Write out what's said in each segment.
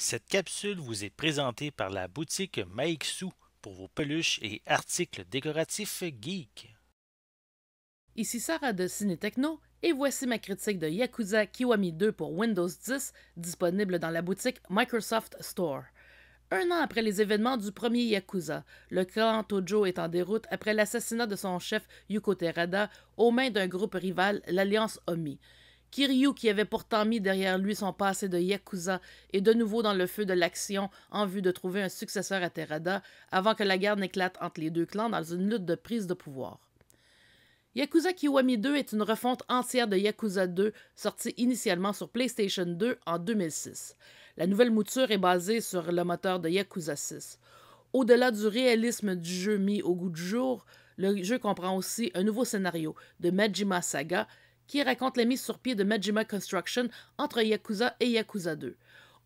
Cette capsule vous est présentée par la boutique Maixu pour vos peluches et articles décoratifs geeks. Ici Sarah de Ciné Techno et voici ma critique de Yakuza Kiwami 2 pour Windows 10 disponible dans la boutique Microsoft Store. Un an après les événements du premier Yakuza, le clan Tojo est en déroute après l'assassinat de son chef Yuko Terada aux mains d'un groupe rival, l'Alliance Omi. Kiryu, qui avait pourtant mis derrière lui son passé de Yakuza, est de nouveau dans le feu de l'action en vue de trouver un successeur à Terada avant que la guerre n'éclate entre les deux clans dans une lutte de prise de pouvoir. Yakuza Kiwami 2 est une refonte entière de Yakuza 2, sortie initialement sur PlayStation 2 en 2006. La nouvelle mouture est basée sur le moteur de Yakuza 6. Au-delà du réalisme du jeu mis au goût du jour, le jeu comprend aussi un nouveau scénario de Majima Saga qui raconte la mise sur pied de Majima Construction entre Yakuza et Yakuza 2.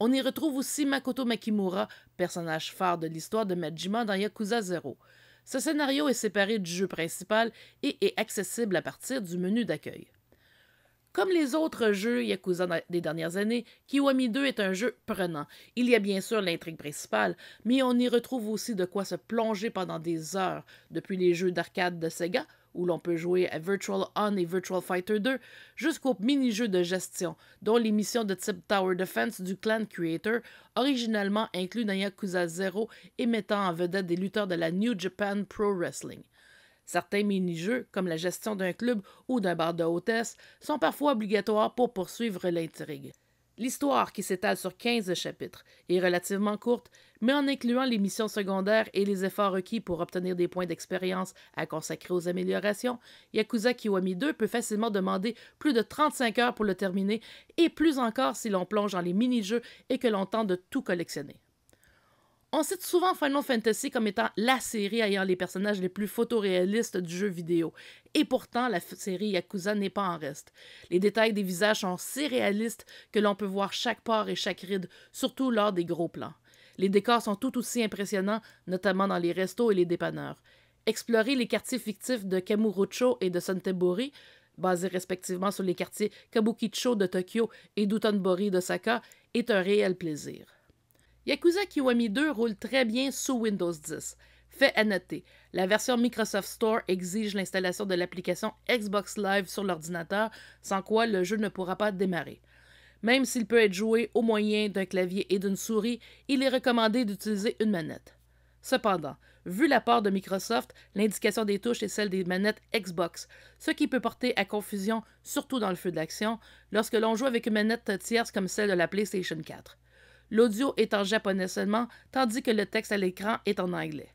On y retrouve aussi Makoto Makimura, personnage phare de l'histoire de Majima dans Yakuza 0. Ce scénario est séparé du jeu principal et est accessible à partir du menu d'accueil. Comme les autres jeux Yakuza des dernières années, Kiwami 2 est un jeu prenant. Il y a bien sûr l'intrigue principale, mais on y retrouve aussi de quoi se plonger pendant des heures, depuis les jeux d'arcade de Sega, où l'on peut jouer à Virtual On et Virtual Fighter 2, jusqu'aux mini-jeux de gestion, dont les missions de type Tower Defense du Clan Creator, originalement inclus dans Yakuza 0 et mettant en vedette des lutteurs de la New Japan Pro Wrestling. Certains mini-jeux, comme la gestion d'un club ou d'un bar de hôtesse, sont parfois obligatoires pour poursuivre l'intrigue. L'histoire, qui s'étale sur 15 chapitres, est relativement courte, mais en incluant les missions secondaires et les efforts requis pour obtenir des points d'expérience à consacrer aux améliorations, Yakuza Kiwami 2 peut facilement demander plus de 35 heures pour le terminer, et plus encore si l'on plonge dans les mini-jeux et que l'on tente de tout collectionner. On cite souvent Final Fantasy comme étant la série ayant les personnages les plus photoréalistes du jeu vidéo. Et pourtant, la série Yakuza n'est pas en reste. Les détails des visages sont si réalistes que l'on peut voir chaque pore et chaque ride, surtout lors des gros plans. Les décors sont tout aussi impressionnants, notamment dans les restos et les dépanneurs. Explorer les quartiers fictifs de Kamurocho et de Sontebori, basés respectivement sur les quartiers Kabukicho de Tokyo et d'Utonbori d'Osaka, est un réel plaisir. Yakuza Kiwami 2 roule très bien sous Windows 10. Fait à noter, la version Microsoft Store exige l'installation de l'application Xbox Live sur l'ordinateur, sans quoi le jeu ne pourra pas démarrer. Même s'il peut être joué au moyen d'un clavier et d'une souris, il est recommandé d'utiliser une manette. Cependant, vu l'apport de Microsoft, l'indication des touches est celle des manettes Xbox, ce qui peut porter à confusion, surtout dans le feu de l'action, lorsque l'on joue avec une manette tierce comme celle de la PlayStation 4. L'audio est en japonais seulement, tandis que le texte à l'écran est en anglais.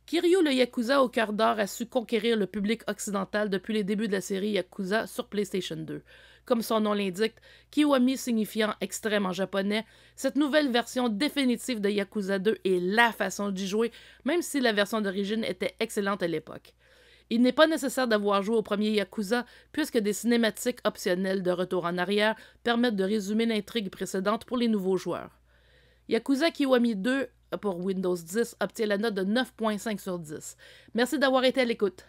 Kiryu le Yakuza au cœur d'or a su conquérir le public occidental depuis les débuts de la série Yakuza sur PlayStation 2. Comme son nom l'indique, Kiwami signifiant extrême en japonais, cette nouvelle version définitive de Yakuza 2 est la façon d'y jouer, même si la version d'origine était excellente à l'époque. Il n'est pas nécessaire d'avoir joué au premier Yakuza, puisque des cinématiques optionnelles de retour en arrière permettent de résumer l'intrigue précédente pour les nouveaux joueurs. Yakuza Kiwami 2 pour Windows 10 obtient la note de 9.5 sur 10. Merci d'avoir été à l'écoute.